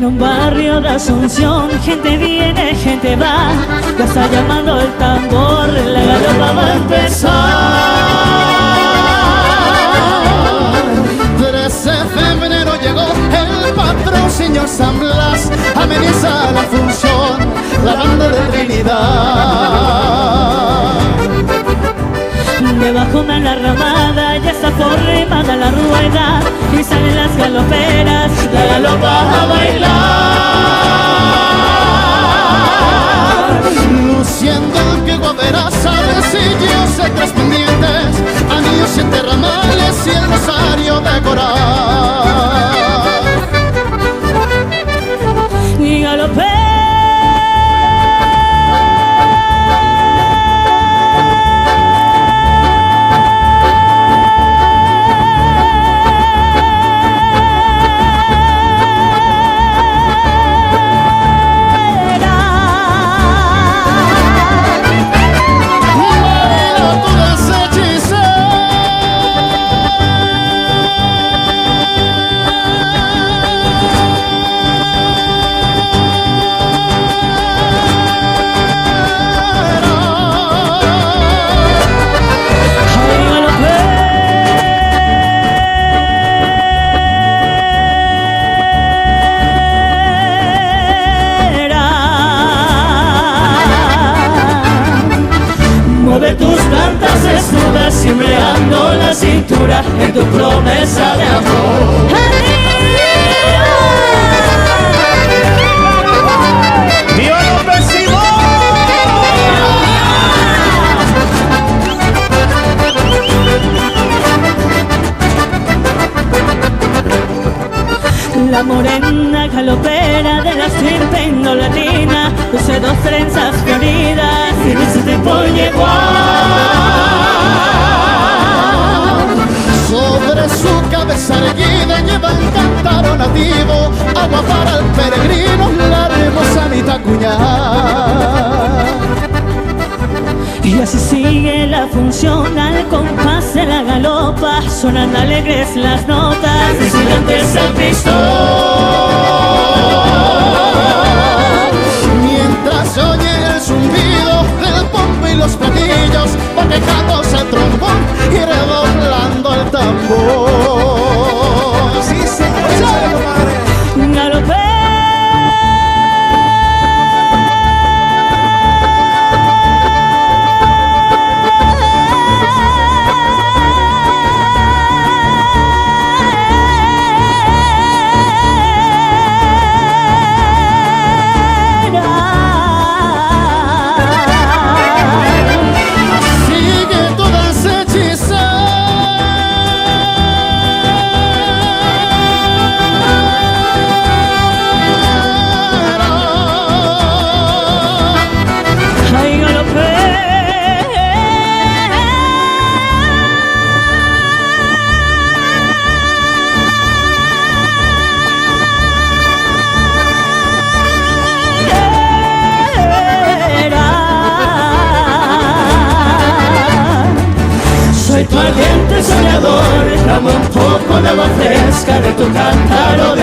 un barrio de Asunción, gente viene, gente va, ya está llamando el tambor, la galopa va a empezar. 13 de febrero llegó el patrón señor San Blas, ameniza la función, la banda de Trinidad. Debajo de la ramada ya está formada la rueda y salen las galoperas, la galopa a bailar. Luciendo que guapera, sabecillos de tres pendientes, anillos y terramales y el rosario de coral. Y galopea. Mueve tus plantas desnudas, cimbreando la cintura en tu promesa de amor. ¡Viva López Simón! La morena galopera de la estirpe indolatina, luce dos trenzas floridas y de ese tipo llegó. Sobre su cabeza erguida lleva un cántaro nativo, agua para el peregrino, la hermosa Anita Cuñada. Y así sigue la función al compás de la galopa, sonando alegres las notas de gigantes al pistón. Mientras se oye el zumbido del pombo y los platillos, va quejándose el trombón y redoblando el tambor. Sí, señor, compadre. Galopea. Soy tu ardiente soñador, dame un poco de agua fresca de tu cántaro